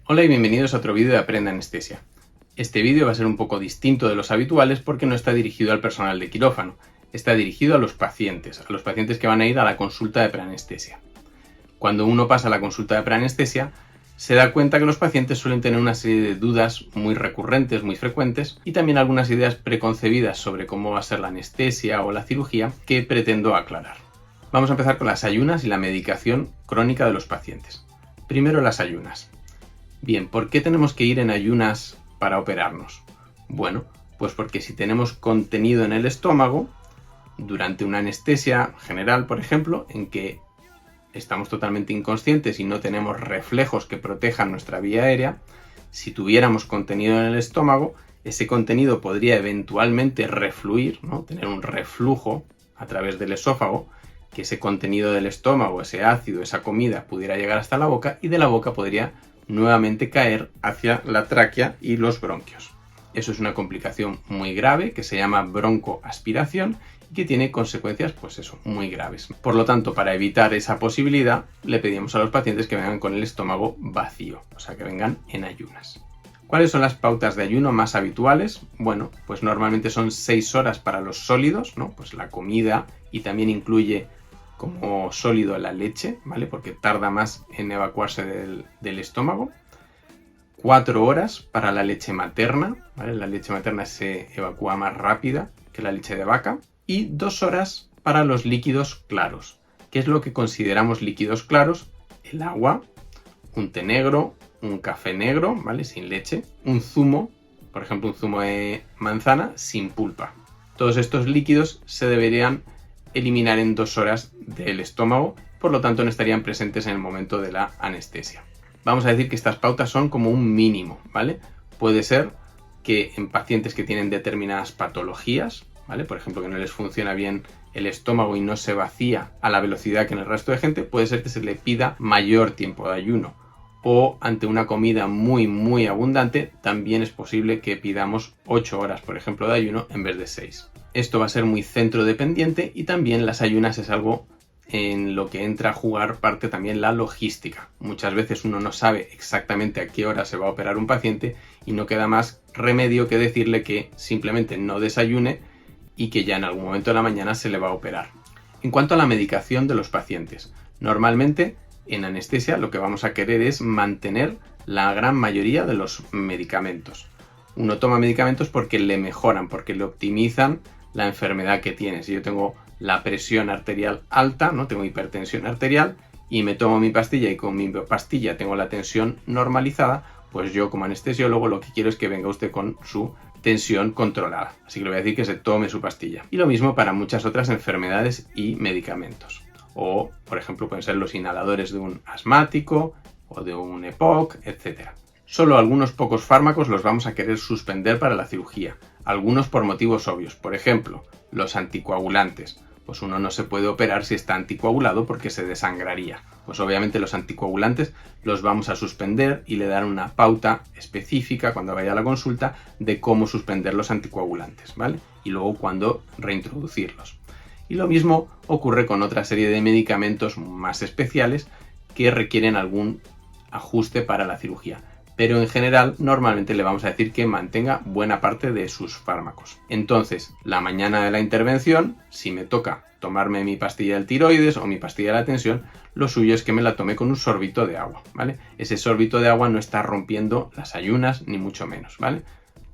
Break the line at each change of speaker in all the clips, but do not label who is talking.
Hola y bienvenidos a otro vídeo de Aprende Anestesia. Este vídeo va a ser un poco distinto de los habituales porque no está dirigido al personal de quirófano, está dirigido a los pacientes que van a ir a la consulta de preanestesia. Cuando uno pasa a la consulta de preanestesia, se da cuenta que los pacientes suelen tener una serie de dudas muy recurrentes, muy frecuentes, y también algunas ideas preconcebidas sobre cómo va a ser la anestesia o la cirugía que pretendo aclarar. Vamos a empezar con las ayunas y la medicación crónica de los pacientes. Primero las ayunas. Bien, ¿por qué tenemos que ir en ayunas para operarnos? Bueno, pues porque si tenemos contenido en el estómago, durante una anestesia general, por ejemplo, en que estamos totalmente inconscientes y no tenemos reflejos que protejan nuestra vía aérea, si tuviéramos contenido en el estómago, ese contenido podría eventualmente refluir, ¿no? Tener un reflujo a través del esófago, que ese contenido del estómago, ese ácido, esa comida pudiera llegar hasta la boca y de la boca podría nuevamente caer hacia la tráquea y los bronquios. Eso es una complicación muy grave que se llama broncoaspiración y que tiene consecuencias, pues eso, muy graves. Por lo tanto, para evitar esa posibilidad, le pedimos a los pacientes que vengan con el estómago vacío, o sea, que vengan en ayunas. ¿Cuáles son las pautas de ayuno más habituales? Bueno, pues normalmente son 6 horas para los sólidos, ¿no? Pues la comida, y también incluye como sólido la leche, ¿vale? Porque tarda más en evacuarse del estómago. 4 horas para la leche materna, ¿vale? La leche materna se evacúa más rápida que la leche de vaca. Y 2 horas para los líquidos claros. ¿Qué es lo que consideramos líquidos claros? El agua, un té negro, un café negro, ¿vale? Sin leche, un zumo, por ejemplo un zumo de manzana sin pulpa. Todos estos líquidos se deberían eliminar en 2 horas del estómago, por lo tanto no estarían presentes en el momento de la anestesia. Vamos a decir que estas pautas son como un mínimo, ¿vale? Puede ser que en pacientes que tienen determinadas patologías, ¿vale? Por ejemplo, que no les funciona bien el estómago y no se vacía a la velocidad que en el resto de gente, puede ser que se le pida mayor tiempo de ayuno. O ante una comida muy abundante, también es posible que pidamos 8 horas, por ejemplo, de ayuno en vez de 6. Esto va a ser muy centro dependiente y también las ayunas es algo en lo que entra a jugar parte también la logística. Muchas veces uno no sabe exactamente a qué hora se va a operar un paciente y no queda más remedio que decirle que simplemente no desayune y que ya en algún momento de la mañana se le va a operar. En cuanto a la medicación de los pacientes, normalmente en anestesia lo que vamos a querer es mantener la gran mayoría de los medicamentos. Uno toma medicamentos porque le mejoran, porque le optimizan la enfermedad que tiene. Si yo tengo la presión arterial alta, ¿no? Tengo hipertensión arterial y me tomo mi pastilla y con mi pastilla tengo la tensión normalizada, pues yo como anestesiólogo lo que quiero es que venga usted con su tensión controlada. Así que le voy a decir que se tome su pastilla. Y lo mismo para muchas otras enfermedades y medicamentos. O, por ejemplo, pueden ser los inhaladores de un asmático o de un EPOC, etc. Solo algunos pocos fármacos los vamos a querer suspender para la cirugía, algunos por motivos obvios. Por ejemplo, los anticoagulantes. Pues uno no se puede operar si está anticoagulado porque se desangraría. Pues obviamente los anticoagulantes los vamos a suspender y le dan una pauta específica cuando vaya a la consulta de cómo suspender los anticoagulantes, ¿vale? Y luego cuándo reintroducirlos. Y lo mismo ocurre con otra serie de medicamentos más especiales que requieren algún ajuste para la cirugía. Pero en general normalmente le vamos a decir que mantenga buena parte de sus fármacos. Entonces, la mañana de la intervención, si me toca tomarme mi pastilla del tiroides o mi pastilla de la tensión, lo suyo es que me la tome con un sorbito de agua, ¿vale? Ese sorbito de agua no está rompiendo las ayunas, ni mucho menos, ¿vale?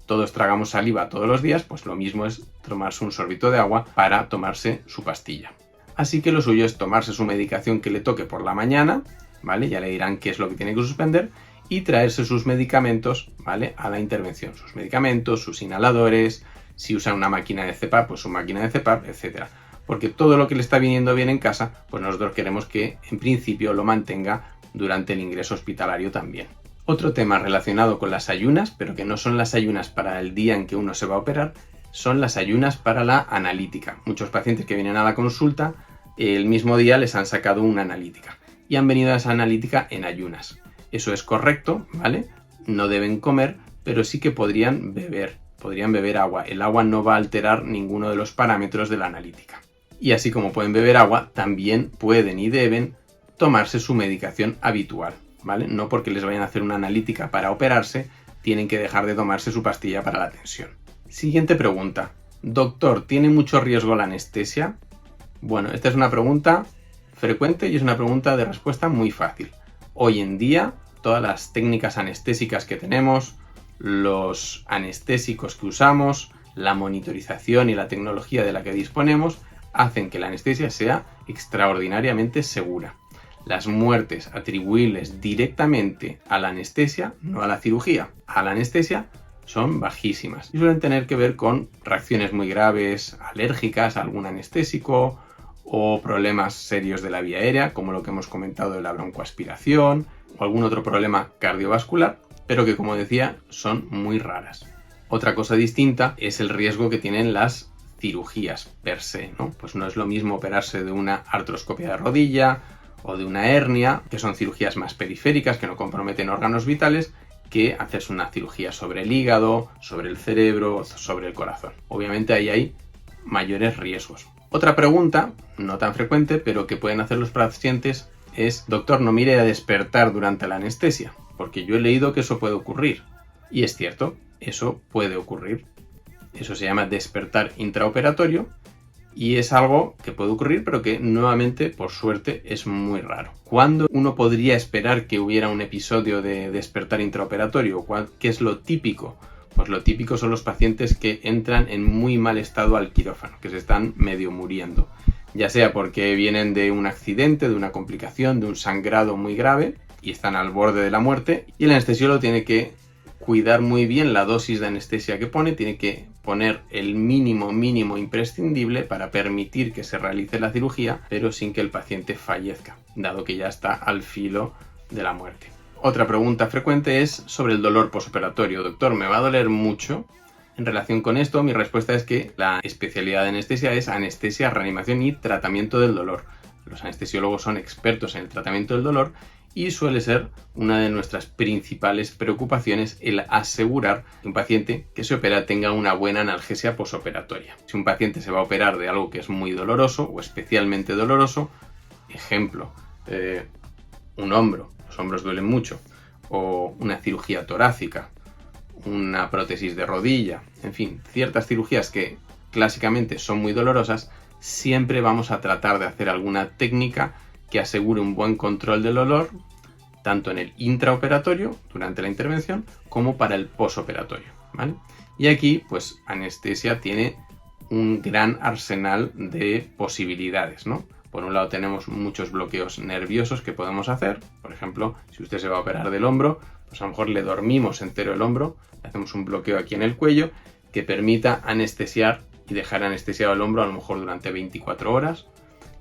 Todos tragamos saliva todos los días, pues lo mismo es tomarse un sorbito de agua para tomarse su pastilla. Así que lo suyo es tomarse su medicación que le toque por la mañana, ¿vale? Ya le dirán qué es lo que tiene que suspender, y traerse sus medicamentos, ¿vale? A la intervención, sus medicamentos, sus inhaladores, si usa una máquina de CPAP, pues su máquina de CPAP, etc. Porque todo lo que le está viniendo bien en casa, pues nosotros queremos que en principio lo mantenga durante el ingreso hospitalario también. Otro tema relacionado con las ayunas, pero que no son las ayunas para el día en que uno se va a operar, son las ayunas para la analítica. Muchos pacientes que vienen a la consulta, el mismo día les han sacado una analítica y han venido a esa analítica en ayunas. Eso es correcto, ¿vale? No deben comer, pero sí que podrían beber agua. El agua no va a alterar ninguno de los parámetros de la analítica. Y así como pueden beber agua, también pueden y deben tomarse su medicación habitual. ¿vale? No porque les vayan a hacer una analítica para operarse, tienen que dejar de tomarse su pastilla para la tensión. Siguiente pregunta. Doctor, ¿tiene mucho riesgo la anestesia? Bueno, esta es una pregunta frecuente y es una pregunta de respuesta muy fácil. Hoy en día, todas las técnicas anestésicas que tenemos, los anestésicos que usamos, la monitorización y la tecnología de la que disponemos, hacen que la anestesia sea extraordinariamente segura. Las muertes atribuibles directamente a la anestesia, no a la cirugía, a la anestesia, son bajísimas y suelen tener que ver con reacciones muy graves, alérgicas a algún anestésico o problemas serios de la vía aérea, como lo que hemos comentado de la broncoaspiración o algún otro problema cardiovascular, pero que, como decía, son muy raras. Otra cosa distinta es el riesgo que tienen las cirugías per se, ¿no? Pues no es lo mismo operarse de una artroscopia de rodilla o de una hernia, que son cirugías más periféricas que no comprometen órganos vitales, que hacerse una cirugía sobre el hígado, sobre el cerebro, sobre el corazón. Obviamente ahí hay mayores riesgos. Otra pregunta, no tan frecuente, pero que pueden hacer los pacientes es: doctor, no mire a despertar durante la anestesia, porque yo he leído que eso puede ocurrir. Y es cierto, eso puede ocurrir. Eso se llama despertar intraoperatorio y es algo que puede ocurrir, pero que nuevamente, por suerte, es muy raro. ¿Cuándo uno podría esperar que hubiera un episodio de despertar intraoperatorio? ¿Qué es lo típico? Pues lo típico son los pacientes que entran en muy mal estado al quirófano, que se están medio muriendo. Ya sea porque vienen de un accidente, de una complicación, de un sangrado muy grave y están al borde de la muerte, y el anestesiólogo tiene que cuidar muy bien la dosis de anestesia que pone, tiene que poner el mínimo imprescindible para permitir que se realice la cirugía, pero sin que el paciente fallezca, dado que ya está al filo de la muerte. Otra pregunta frecuente es sobre el dolor posoperatorio. Doctor, ¿me va a doler mucho? En relación con esto, mi respuesta es que la especialidad de anestesia es anestesia, reanimación y tratamiento del dolor. Los anestesiólogos son expertos en el tratamiento del dolor y suele ser una de nuestras principales preocupaciones el asegurar que un paciente que se opera tenga una buena analgesia posoperatoria. Si un paciente se va a operar de algo que es muy doloroso o especialmente doloroso, ejemplo, un hombro, los hombros duelen mucho, o una cirugía torácica, una prótesis de rodilla, en fin, ciertas cirugías que clásicamente son muy dolorosas, siempre vamos a tratar de hacer alguna técnica que asegure un buen control del dolor, tanto en el intraoperatorio, durante la intervención, como para el posoperatorio, ¿vale? Y aquí, pues, anestesia tiene un gran arsenal de posibilidades, ¿no? Por un lado tenemos muchos bloqueos nerviosos que podemos hacer. Por ejemplo, si usted se va a operar del hombro, pues a lo mejor le dormimos entero el hombro, le hacemos un bloqueo aquí en el cuello que permita anestesiar y dejar anestesiado el hombro a lo mejor durante 24 horas.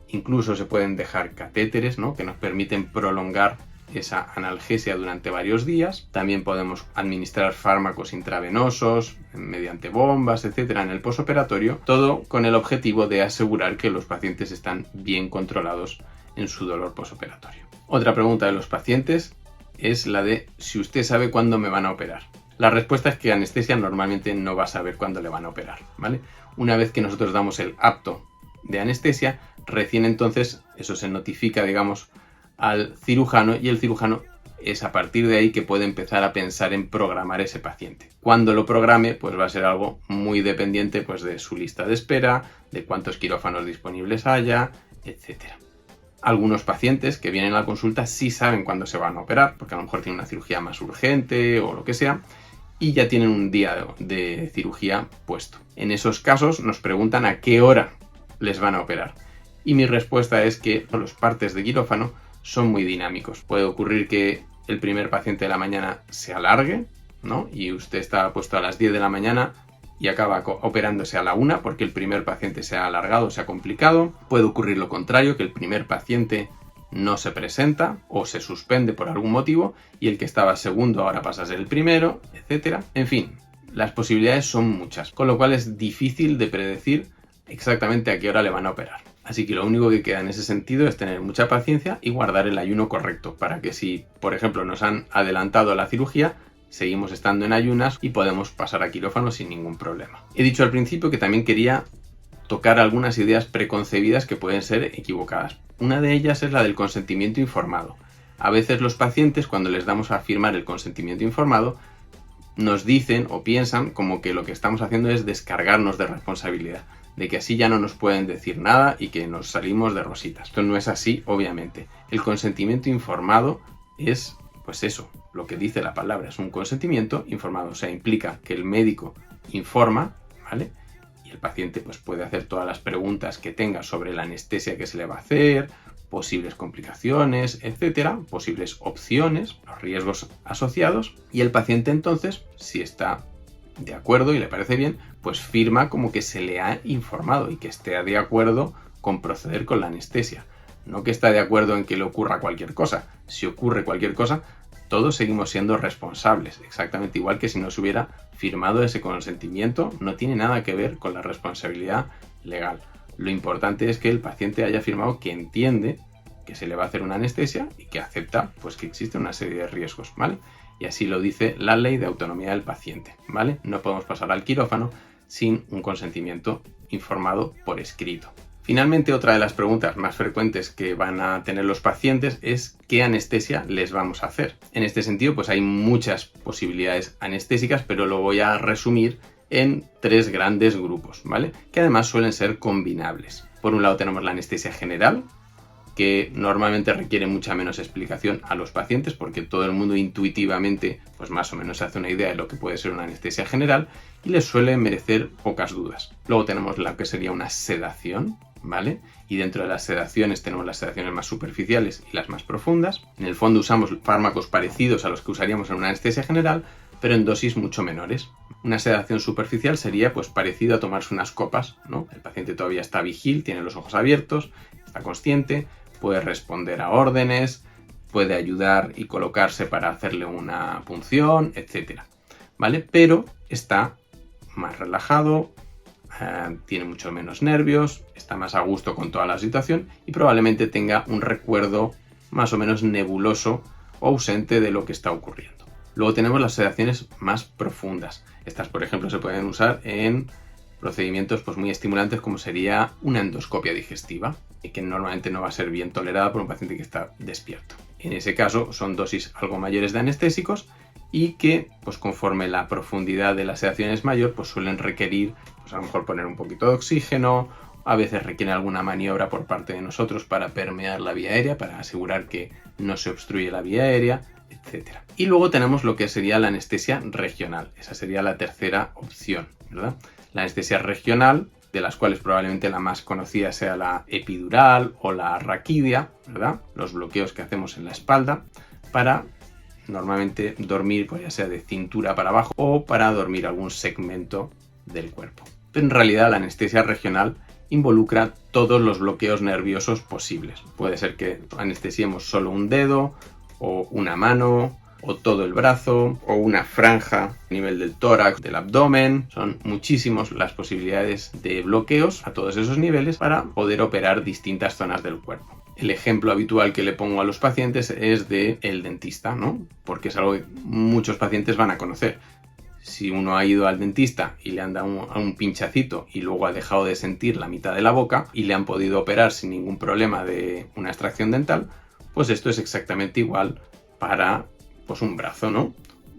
Incluso se pueden dejar catéteres, ¿no?, que nos permiten prolongar esa analgesia durante varios días. También podemos administrar fármacos intravenosos mediante bombas, etcétera, en el posoperatorio, todo con el objetivo de asegurar que los pacientes están bien controlados en su dolor posoperatorio. Otra pregunta de los pacientes es la de si usted sabe cuándo me van a operar. La respuesta es que anestesia normalmente no va a saber cuándo le van a operar, ¿vale? Una vez que nosotros damos el apto de anestesia, recién entonces eso se notifica, digamos, al cirujano, y el cirujano es a partir de ahí que puede empezar a pensar en programar ese paciente. Cuando lo programe, pues va a ser algo muy dependiente, pues, de su lista de espera, de cuántos quirófanos disponibles haya, etcétera. Algunos pacientes que vienen a la consulta sí saben cuándo se van a operar, porque a lo mejor tienen una cirugía más urgente o lo que sea, y ya tienen un día de cirugía puesto. En esos casos nos preguntan a qué hora les van a operar. Y mi respuesta es que los partes de quirófano son muy dinámicos. Puede ocurrir que el primer paciente de la mañana se alargue, ¿no?, y usted está puesto a las 10 de la mañana y acaba operándose a la 1 porque el primer paciente se ha alargado, se ha complicado. Puede ocurrir lo contrario, que el primer paciente no se presenta o se suspende por algún motivo y el que estaba segundo ahora pasa a ser el primero, etcétera. En fin, las posibilidades son muchas, con lo cual es difícil de predecir exactamente a qué hora le van a operar. Así que lo único que queda en ese sentido es tener mucha paciencia y guardar el ayuno correcto para que si, por ejemplo, nos han adelantado la cirugía, seguimos estando en ayunas y podemos pasar a quirófano sin ningún problema. He dicho al principio que también quería tocar algunas ideas preconcebidas que pueden ser equivocadas. Una de ellas es la del consentimiento informado. A veces los pacientes, cuando les damos a firmar el consentimiento informado, nos dicen o piensan como que lo que estamos haciendo es descargarnos de responsabilidad, de que así ya no nos pueden decir nada y que nos salimos de rositas. Esto no es así, obviamente. El consentimiento informado es, pues eso, lo que dice la palabra, es un consentimiento informado, o sea, implica que el médico informa, ¿vale? Y el paciente pues puede hacer todas las preguntas que tenga sobre la anestesia que se le va a hacer, posibles complicaciones, etcétera, posibles opciones, los riesgos asociados, y el paciente entonces, si está de acuerdo y le parece bien, pues firma como que se le ha informado y que esté de acuerdo con proceder con la anestesia. No que está de acuerdo en que le ocurra cualquier cosa. Si ocurre cualquier cosa, todos seguimos siendo responsables, exactamente igual que si no se hubiera firmado ese consentimiento, no tiene nada que ver con la responsabilidad legal. Lo importante es que el paciente haya firmado que entiende que se le va a hacer una anestesia y que acepta pues que existe una serie de riesgos, ¿vale? Y así lo dice la ley de autonomía del paciente, ¿vale? No podemos pasar al quirófano sin un consentimiento informado por escrito. Finalmente, otra de las preguntas más frecuentes que van a tener los pacientes es ¿qué anestesia les vamos a hacer? En este sentido, pues hay muchas posibilidades anestésicas, pero lo voy a resumir en 3 grandes grupos, ¿vale? Que además suelen ser combinables. Por un lado tenemos la anestesia general, que normalmente requiere mucha menos explicación a los pacientes porque todo el mundo intuitivamente pues más o menos se hace una idea de lo que puede ser una anestesia general y les suele merecer pocas dudas. Luego tenemos la que sería una sedación, ¿vale? Y dentro de las sedaciones tenemos las sedaciones más superficiales y las más profundas. En el fondo usamos fármacos parecidos a los que usaríamos en una anestesia general, pero en dosis mucho menores. Una sedación superficial sería pues parecido a tomarse unas copas, ¿no? El paciente todavía está vigil, tiene los ojos abiertos, está consciente, puede responder a órdenes, puede ayudar y colocarse para hacerle una punción, etcétera, ¿vale? Pero está más relajado, tiene mucho menos nervios, está más a gusto con toda la situación y probablemente tenga un recuerdo más o menos nebuloso o ausente de lo que está ocurriendo. Luego tenemos las sedaciones más profundas. Estas, por ejemplo, se pueden usar en procedimientos pues, muy estimulantes como sería una endoscopia digestiva y que normalmente no va a ser bien tolerada por un paciente que está despierto. En ese caso son dosis algo mayores de anestésicos y que pues conforme la profundidad de la sedación es mayor pues suelen requerir pues, a lo mejor poner un poquito de oxígeno, a veces requieren alguna maniobra por parte de nosotros para permear la vía aérea, para asegurar que no se obstruye la vía aérea, etcétera. Y luego tenemos lo que sería la anestesia regional. Esa sería la tercera opción, ¿verdad? La anestesia regional, de las cuales probablemente la más conocida sea la epidural o la raquidia, ¿verdad? Los bloqueos que hacemos en la espalda para normalmente dormir, pues ya sea de cintura para abajo o para dormir algún segmento del cuerpo. Pero en realidad la anestesia regional involucra todos los bloqueos nerviosos posibles. Puede ser que anestesiemos solo un dedo o una mano o todo el brazo o una franja a nivel del tórax, del abdomen. Son muchísimas las posibilidades de bloqueos a todos esos niveles para poder operar distintas zonas del cuerpo. El ejemplo habitual que le pongo a los pacientes es del dentista, ¿no? Porque es algo que muchos pacientes van a conocer. Si uno ha ido al dentista y le han dado un pinchacito y luego ha dejado de sentir la mitad de la boca y le han podido operar sin ningún problema de una extracción dental, pues esto es exactamente igual para pues un brazo, ¿no?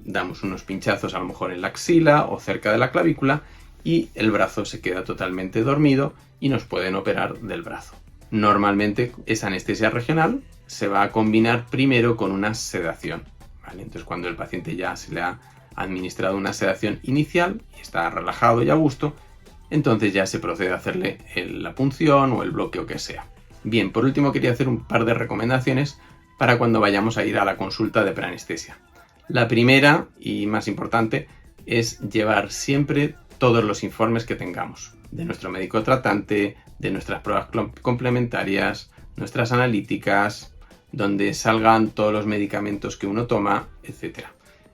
Damos unos pinchazos a lo mejor en la axila o cerca de la clavícula y el brazo se queda totalmente dormido y nos pueden operar del brazo. Normalmente esa anestesia regional se va a combinar primero con una sedación, ¿vale? Entonces cuando el paciente ya se le ha administrado una sedación inicial y está relajado y a gusto, entonces ya se procede a hacerle la punción o el bloqueo que sea. Bien, por último quería hacer un par de recomendaciones para cuando vayamos a ir a la consulta de preanestesia. La primera y más importante es llevar siempre todos los informes que tengamos de nuestro médico tratante, de nuestras pruebas complementarias, nuestras analíticas, donde salgan todos los medicamentos que uno toma, etc.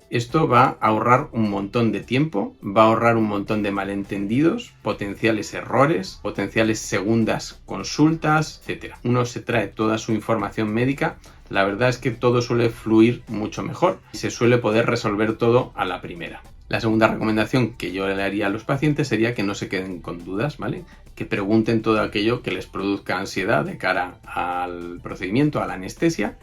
Esto va a ahorrar un montón de tiempo, va a ahorrar un montón de malentendidos, potenciales errores, potenciales segundas consultas, etc. Uno se trae toda su información médica. La verdad es que todo suele fluir mucho mejor y se suele poder resolver todo a la primera. La segunda recomendación que yo le haría a los pacientes sería que no se queden con dudas, ¿vale? Que pregunten todo aquello que les produzca ansiedad de cara al procedimiento, a la anestesia,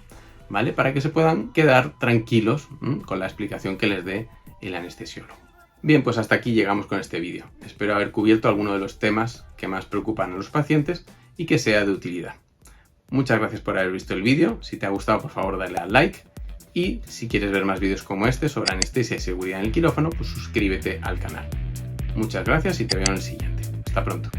¿vale? Para que se puedan quedar tranquilos con la explicación que les dé el anestesiólogo. Bien, pues hasta aquí llegamos con este vídeo. Espero haber cubierto alguno de los temas que más preocupan a los pacientes y que sea de utilidad. Muchas gracias por haber visto el vídeo. Si te ha gustado, por favor, dale al like. Y si quieres ver más vídeos como este sobre anestesia y seguridad en el quirófano, pues suscríbete al canal. Muchas gracias y te veo en el siguiente. Hasta pronto.